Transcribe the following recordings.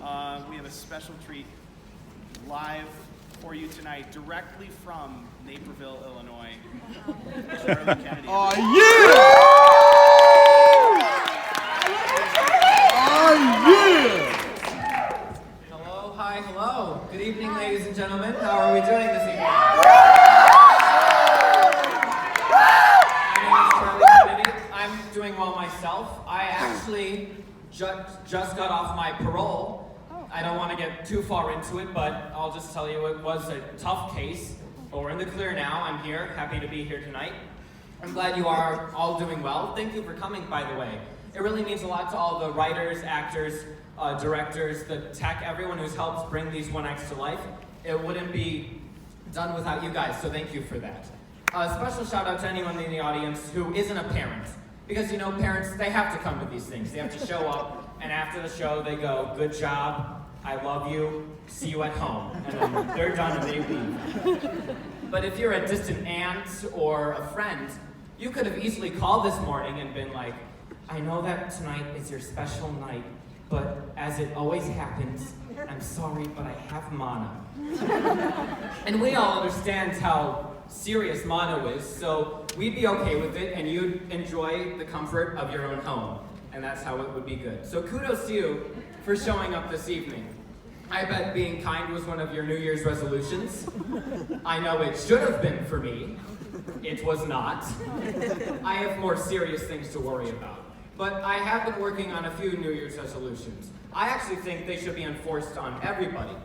We have a special treat live for you tonight, directly from Naperville, Illinois. Charlie Kennedy. Oh, yeah! Oh, yeah! Hello, hi, hello. Good evening, ladies and gentlemen. How are we doing this evening? My name is Charlie Kennedy. I'm doing well myself. I actually just got off my parole. I don't want to get too far into it, but I'll just tell you it was a tough case. But we're in the clear now. I'm here, happy to be here tonight. I'm glad you are all doing well. Thank you for coming, by the way. It really means a lot to all the writers, actors, directors, the tech, everyone who's helped bring these one acts to life. It wouldn't be done without you guys, so thank you for that. A special shout out to anyone in the audience who isn't a parent. Because, you know, parents, they have to come to these things. They have to show up, and after the show, they go, good job, I love you, see you at home. And then they're done and they leave. But if you're a distant aunt or a friend, you could have easily called this morning and been like, I know that tonight is your special night, but as it always happens, I'm sorry, but I have mono. And we all understand how serious mono is, so we'd be okay with it and you'd enjoy the comfort of your own home. And that's how it would be good. So kudos to you for showing up this evening. I bet being kind was one of your New Year's resolutions. I know it should have been for me. It was not. I have more serious things to worry about. But I have been working on a few New Year's resolutions. I actually think they should be enforced on everybody.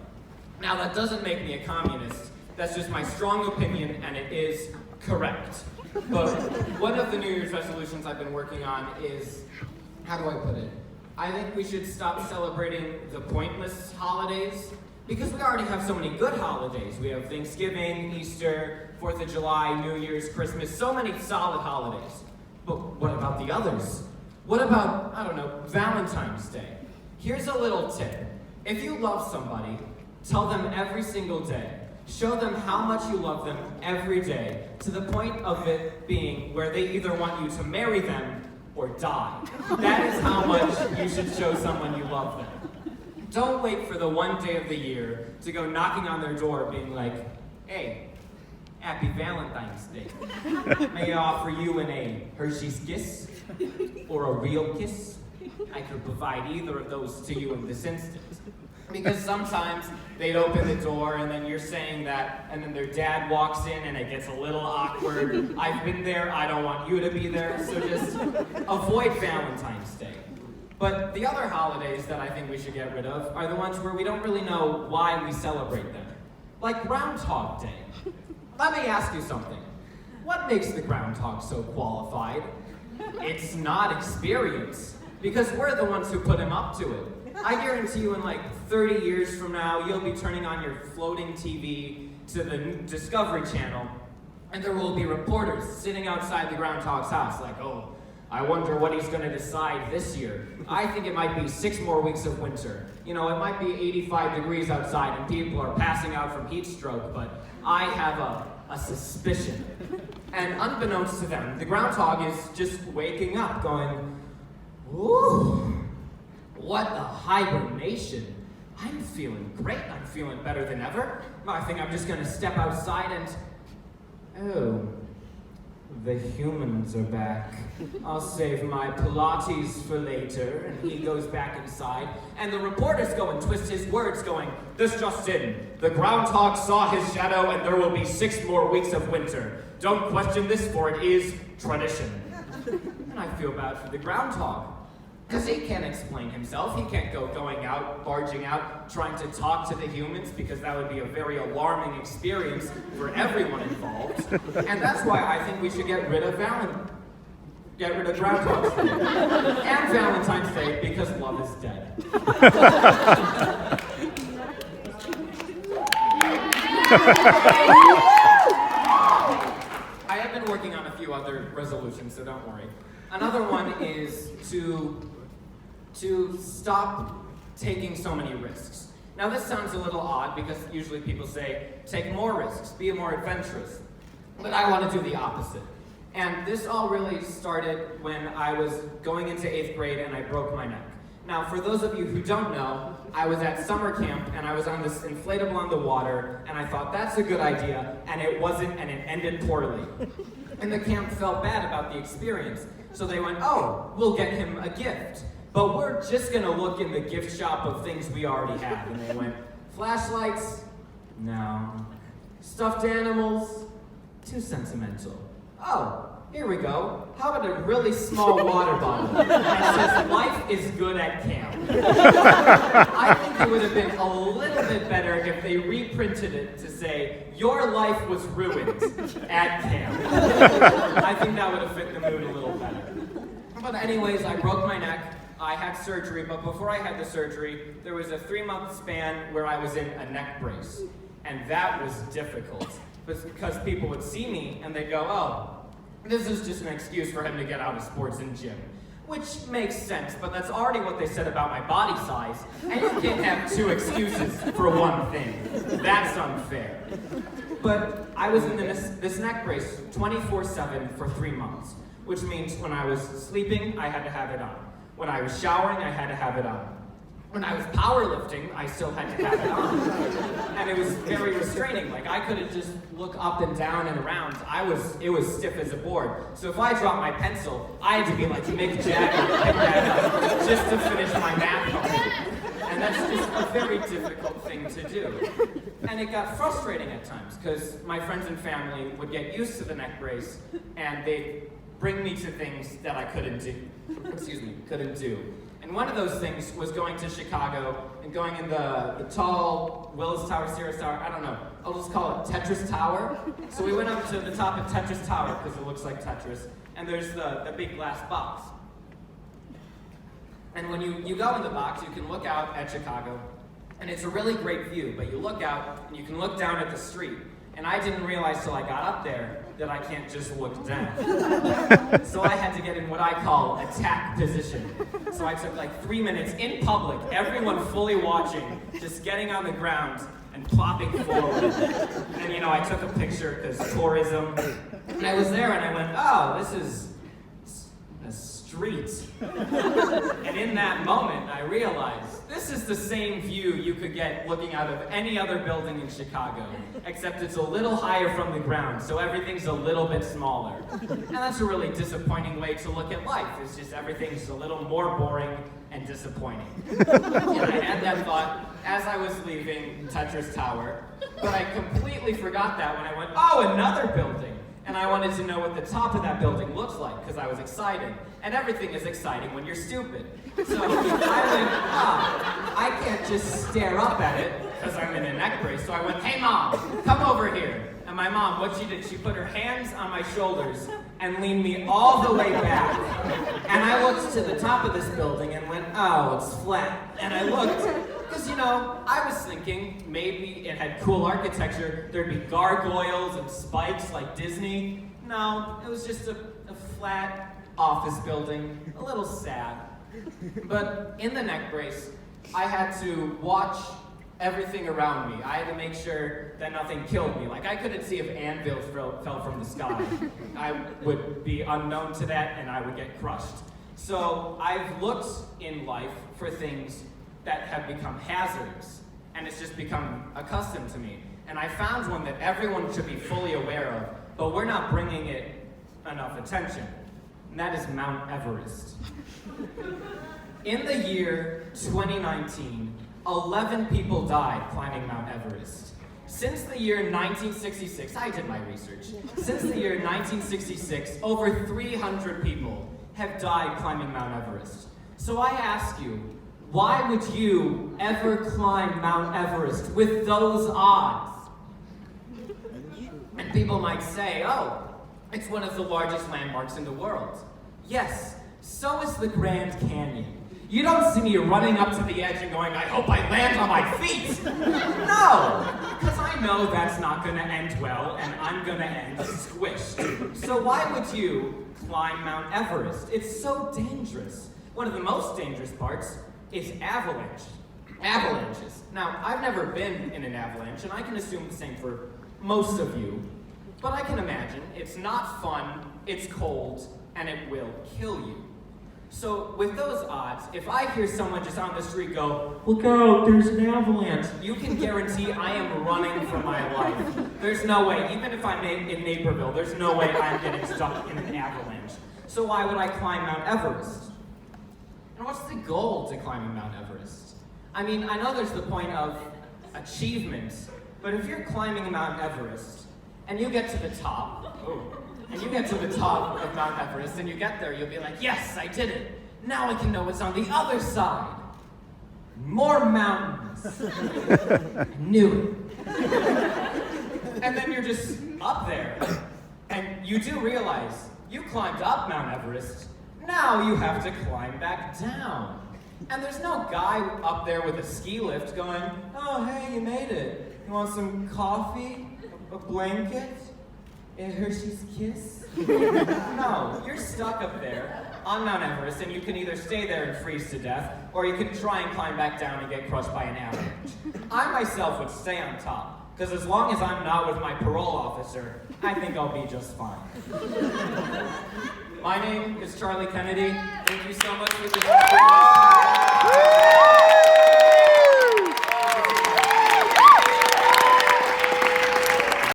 Now that doesn't make me a communist. That's just my strong opinion, and it is correct. But one of the New Year's resolutions I've been working on is, how do I put it? I think we should stop celebrating the pointless holidays, because we already have so many good holidays. We have Thanksgiving, Easter, 4th of July, New Year's, Christmas, so many solid holidays. But what about the others? What about, I don't know, Valentine's Day? Here's a little tip. If you love somebody, tell them every single day. Show them how much you love them every day, to the point of it being where they either want you to marry them or die. That is how much you should show someone you love them. Don't wait for the one day of the year to go knocking on their door being like, hey, happy Valentine's Day. May I offer you a Hershey's Kiss or a real kiss? I could provide either of those to you in this instance. Because sometimes they'd open the door and then you're saying that, and then their dad walks in and it gets a little awkward. I've been there, I don't want you to be there, so just avoid Valentine's Day. But the other holidays that I think we should get rid of are the ones where we don't really know why we celebrate them. Like Groundhog Day. Let me ask you something. What makes the groundhog so qualified? It's not experience, because we're the ones who put him up to it. I guarantee you in like 30 years from now, you'll be turning on your floating TV to the Discovery Channel, and there will be reporters sitting outside the groundhog's house like, oh, I wonder what he's gonna decide this year. I think it might be 6 more weeks of winter. You know, it might be 85 degrees outside and people are passing out from heat stroke, but I have a suspicion. And unbeknownst to them, the groundhog is just waking up going, ooh, what a hibernation. I'm feeling great. I'm feeling better than ever. I think I'm just gonna step outside and, oh, the humans are back. I'll save my Pilates for later. And he goes back inside, and the reporters go and twist his words going, this just in, the groundhog saw his shadow and there will be 6 more weeks of winter. Don't question this, for it is tradition. And I feel bad for the groundhog. Because he can't explain himself. He can't go going out, barging out, trying to talk to the humans, because that would be a very alarming experience for everyone involved. And that's why I think we should get rid of Groundhog's Day. And Valentine's Day, because love is dead. I have been working on a few other resolutions, so don't worry. Another one is to stop taking so many risks. Now this sounds a little odd because usually people say, take more risks, be more adventurous. But I want to do the opposite. And this all really started when I was going into 8th grade and I broke my neck. Now, for those of you who don't know, I was at summer camp and I was on this inflatable on the water, and I thought that's a good idea, and it wasn't, and it ended poorly. And the camp felt bad about the experience, so they went, oh, we'll get him a gift. But we're just gonna look in the gift shop of things we already have. And they went, flashlights? No. Stuffed animals? Too sentimental. Oh, here we go. How about a really small water bottle that says life is good at camp? I think it would have been a little bit better if they reprinted it to say, your life was ruined at camp. I think that would have fit the mood a little better. But anyways, I broke my neck. I had surgery, but before I had the surgery, there was a 3-month span where I was in a neck brace. And that was difficult, because people would see me and they'd go, oh, this is just an excuse for him to get out of sports and gym. Which makes sense, but that's already what they said about my body size, and you can't have 2 excuses for one thing. That's unfair. But I was in this neck brace 24/7 for 3 months, which means when I was sleeping, I had to have it on. When I was showering, I had to have it on. When I was powerlifting, I still had to have it on. And it was very restraining. Like, I couldn't just look up and down and around. It was stiff as a board. So if I dropped my pencil, I had to be like Mick Jagger and pick that up just to finish my math homework. And that's just a very difficult thing to do. And it got frustrating at times, because my friends and family would get used to the neck brace, and they'd bring me to things that I couldn't do. And one of those things was going to Chicago and going in the tall Willis Tower, Sears Tower, I don't know, I'll just call it Tetris Tower. So we went up to the top of Tetris Tower because it looks like Tetris, and there's the big glass box. And when you go in the box, you can look out at Chicago, and it's a really great view, but you look out and you can look down at the street. And I didn't realize till I got up there that I can't just look down. So I had to get in what I call attack position. So I took like 3 minutes in public, everyone fully watching, just getting on the ground and plopping forward. And I took a picture because tourism. And I was there and I went, oh, this is a street. And in that moment, I realized this is the same view you could get looking out of any other building in Chicago, except it's a little higher from the ground, so everything's a little bit smaller. And that's a really disappointing way to look at life. It's just everything's a little more boring and disappointing. And I had that thought as I was leaving Tetris Tower, but I completely forgot that when I went, oh, another building. And I wanted to know what the top of that building looks like, because I was excited. And everything is exciting when you're stupid. So I went, I can't just stare up at it, because I'm in a neck brace. So I went, hey mom, come over here. And my mom, what she did, she put her hands on my shoulders and leaned me all the way back. And I looked to the top of this building and went, oh, it's flat. And I looked, because, I was thinking maybe it had cool architecture. There'd be gargoyles and spikes like Disney. No, it was just a flat office building, a little sad. But in the neck brace, I had to watch everything around me. I had to make sure that nothing killed me. Like, I couldn't see if anvils fell from the sky. I would be unknown to that and I would get crushed. So I've looked in life for things that have become hazards, and it's just become accustomed to me. And I found one that everyone should be fully aware of, but we're not bringing it enough attention, and that is Mount Everest. In the year 2019, 11 people died climbing Mount Everest. Since the year 1966, I did my research, since the year 1966, over 300 people have died climbing Mount Everest. So I ask you, why would you ever climb Mount Everest with those odds? And people might say, oh, it's one of the largest landmarks in the world. Yes, so is the Grand Canyon. You don't see me running up to the edge and going, I hope I land on my feet. No, because I know that's not going to end well, and I'm going to end squished. So why would you climb Mount Everest? It's so dangerous. One of the most dangerous parts is avalanches. Now, I've never been in an avalanche, and I can assume the same for most of you, but I can imagine it's not fun, it's cold, and it will kill you. So with those odds, if I hear someone just on the street go, "Look out, there's an avalanche," you can guarantee I am running for my life. There's no way, even if I'm in Naperville, there's no way I'm getting stuck in an avalanche. So why would I climb Mount Everest? And what's the goal to climbing Mount Everest? I mean, I know there's the point of achievement, but if you're climbing Mount Everest and you get to the top, of Mount Everest, and you get there, you'll be like, yes, I did it. Now I can know what's on the other side. More mountains. I knew it. And then you're just up there, and you do realize you climbed up Mount Everest. Now you have to climb back down. And there's no guy up there with a ski lift going, "Oh, hey, you made it. You want some coffee? A blanket? A Hershey's Kiss?" No, you're stuck up there on Mount Everest, and you can either stay there and freeze to death, or you can try and climb back down and get crushed by an avalanche. I myself would stay on top, because as long as I'm not with my parole officer, I think I'll be just fine. My name is Charlie Kennedy. Thank you so much for this.